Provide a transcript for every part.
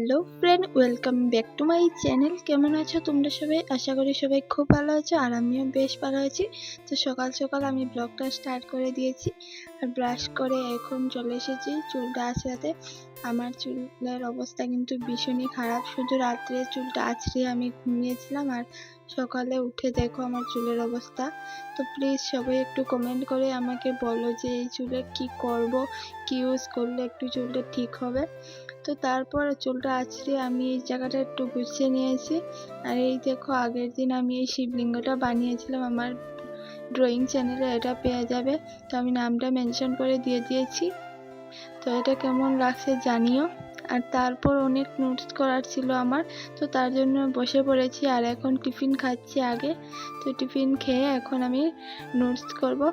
Hello friend, welcome back to my channel. কেমন আছো তোমরা সবাই? আশা করি সবাই খুব ভালো আছো, আর আমিও বেশ ভালো আছি। তো সকাল সকাল আমি ব্লগটা স্টার্ট করে দিয়েছি, আর ব্রাশ করে এখন চলে এসেছি চুলটা আঁচড়াতে। আমার চুলের অবস্থা কিন্তু ভীষণই খারাপ, শুধু রাত্রে চুলটা আঁচড়িয়ে আমি ঘুমিয়েছিলাম, আর সকালে উঠে দেখো আমার চুলের অবস্থা। তো প্লিজ সবাই একটু কমেন্ট করে আমাকে বলো যে এই চুলে কি করব, কি ইউজ করলে একটু চুলটা ঠিক হবে। তো তারপর চুলটা আঁচড়ে আমি এই জায়গাটা একটু গুছিয়ে নিয়েছি। আর এই দেখো, আগের দিন আমি এই শিবলিঙ্গটা বানিয়েছিলাম আমার ড্রয়িং চ্যানেলে, এটা পেয়ে যাবে। তো আমি নামটা মেনশন করে দিয়ে দিয়েছি। তো এটা কেমন লাগছে জানিও। আর তারপর অনেক নোটস করার ছিল আমার, তো তার জন্য বসে পড়েছি। আর এখন টিফিন খাচ্ছি আগে, তো টিফিন খেয়ে এখন আমি নোটস করব।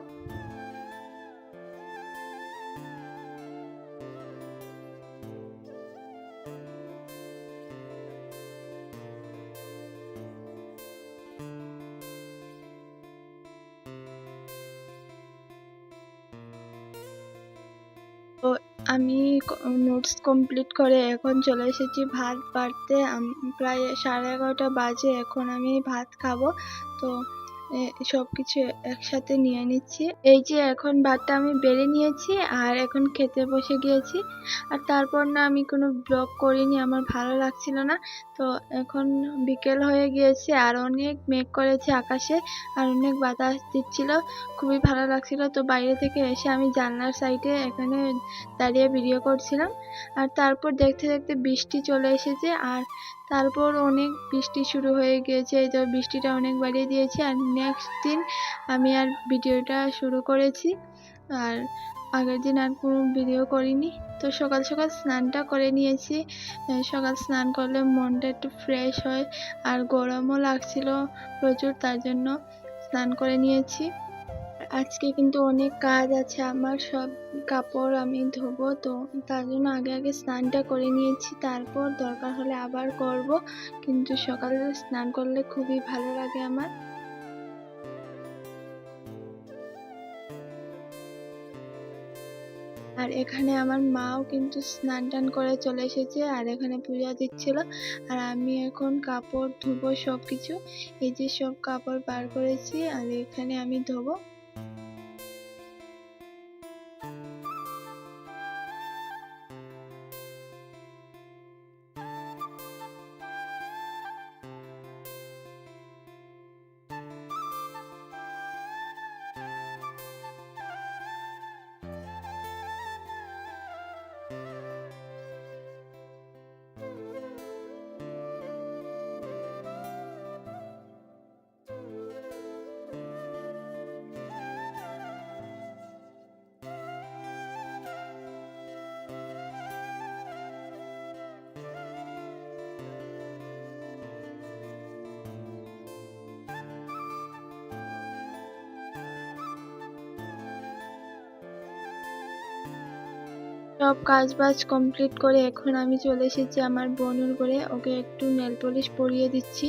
তো আমি নোটস কমপ্লিট করে এখন চলে এসেছি ভাত বাড়তে। প্রায় 11:30 বাজে, এখন আমি ভাত খাবো। তো সব কিছু একসাথে নিয়ে নিচ্ছি। এই যে এখন ভাতটা আমি বেড়ে নিয়েছি, আর এখন খেতে বসে গিয়েছি। আর তারপর না আমি কোনো ব্লগ করিনি, আমার ভালো লাগছিল না। তো এখন বিকেল হয়ে গিয়েছে, আর অনেক মেঘ করেছে আকাশে, আর অনেক বাতাস দিচ্ছিল, খুবই ভালো লাগছিল। তো বাইরে থেকে এসে আমি জানলার সাইডে এখানে দাঁড়িয়ে ভিডিও করছিলাম। আর তারপর দেখতে দেখতে বৃষ্টি চলে এসেছে, আর তারপর অনেক বৃষ্টি শুরু হয়ে গিয়েছে। এই তো বৃষ্টিটা অনেক বাড়িয়ে দিয়েছে, আর নেক্সট দিন আমি আর ভিডিওটা শুরু করেছি। আর আগের দিন আর কোনো ভিডিও করিনি। তো সকাল সকাল স্নানটা করে নিয়েছি। সকাল স্নান করলে মনটা একটু ফ্রেশ হয়, আর গরমও লাগছিল প্রচুর, তার জন্য স্নান করে নিয়েছি। আজকে কিন্তু অনেক কাজ আছে আমার, সব কাপড় আমি ধোবো, তো তার জন্য আগে আগে স্নানটা করে নিয়েছি। তারপর দরকার হলে আবার করব, কিন্তু সকালে স্নান করলে খুবই ভালো লাগে আমার। আর এখানে আমার মাও কিন্তু স্নান টান করে চলে এসেছে, আর এখানে পূজা দিচ্ছিল। আর আমি এখন কাপড় ধুবো সব কিছু। এই যে সব কাপড় বার করেছি, আর এখানে আমি ধোবো। সব কাজ বাজ কমপ্লিট করে এখন আমি চলে এসেছি আমার বোনের ঘরে, ওকে একটু নেল পলিশ পরিয়ে দিচ্ছি।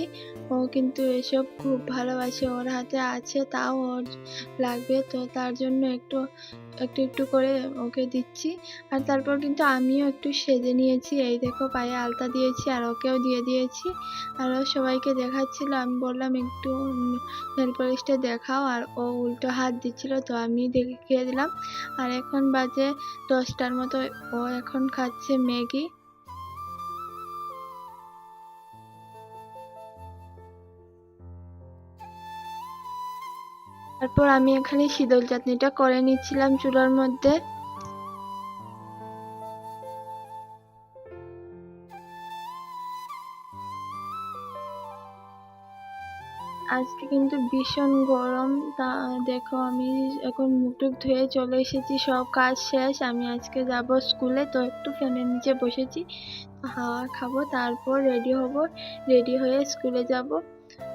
ও কিন্তু এসব খুব ভালোবাসে, ওর হাতে আছে তাও ওর লাগবে, তো তার জন্য একটু একটু একটু করে ওকে দিচ্ছি। আর তারপর কিন্তু আমিও একটু সেজে নিয়েছি, এই দেখো পায়ে আলতা দিয়েছি, আর ওকেও দিয়ে দিয়েছি। আর ও সবাইকে দেখাচ্ছিল, আমি বললাম একটু নেল পলিশটা দেখাও, আর ও উল্টো হাত দিচ্ছিল, তো আমি দেখিয়ে দিলাম। আর এখন বাজে 10টার মতো, ও এখন খাচ্ছে ম্যাগি। তারপর আমি এখানে শীতল চাটনিটা করে নিচ্ছিলাম চুলার মধ্যে। আজকে কিন্তু ভীষণ গরম। তা দেখো, আমি এখন মুখ টুক ধুয়ে চলে এসেছি, সব কাজ শেষ। আমি আজকে যাব স্কুলে, তো একটু ফ্যানের নিচে বসেছি, হাওয়া খাবো, তারপর রেডি হব। রেডি হয়ে স্কুলে যাব।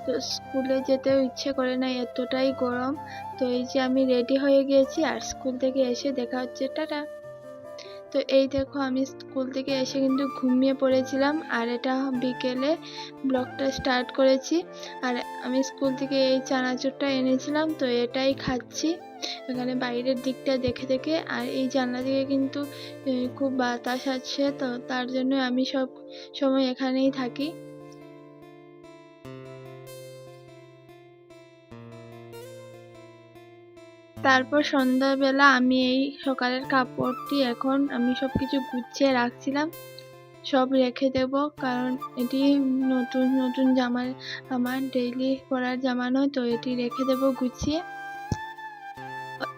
তো স্কুলে যেতেও ইচ্ছে করে না, এতটাই গরম। তো এই যে আমি রেডি হয়ে গিয়েছি, আর স্কুল থেকে এসে দেখা হচ্ছে, টাটা। তো এই দেখো আমি স্কুল থেকে এসে কিন্তু ঘুমিয়ে পড়েছিলাম, আর এটা বিকেলে ব্লগটা স্টার্ট করেছি। আর আমি স্কুল থেকে এই চানাচুরটা এনেছিলাম, তো এটাই খাচ্ছি এখানে বাইরের দিকটা দেখে দেখে। আর এই জানলা থেকে কিন্তু খুব বাতাস আছে, তো তার জন্য আমি সব সময় এখানেই থাকি। তারপর সন্ধ্যাবেলা আমি এই সকালের কাপড়টি এখন আমি সবকিছু গুছিয়ে রাখছিলাম, সব রেখে দেব, কারণ এটি নতুন নতুন জামা, আমার ডেইলি পরার জামা নয়, তো এটি রেখে দেব গুছিয়ে।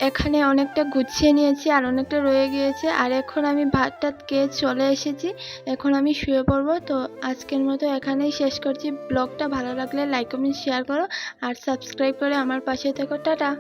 এখানে অনেকটা গুছিয়ে নিয়েছি আর অনেকটা রয়ে গিয়েছে। আর এখন আমি ভাত টাত খেয়ে চলে এসেছি, এখন আমি শুয়ে পড়বো। তো আজকের মতো এখানেই শেষ করছি। ব্লগটা ভালো লাগলে লাইক কমেন্ট শেয়ার করো আর সাবস্ক্রাইব করে আমার পাশে থেকো। টাটা।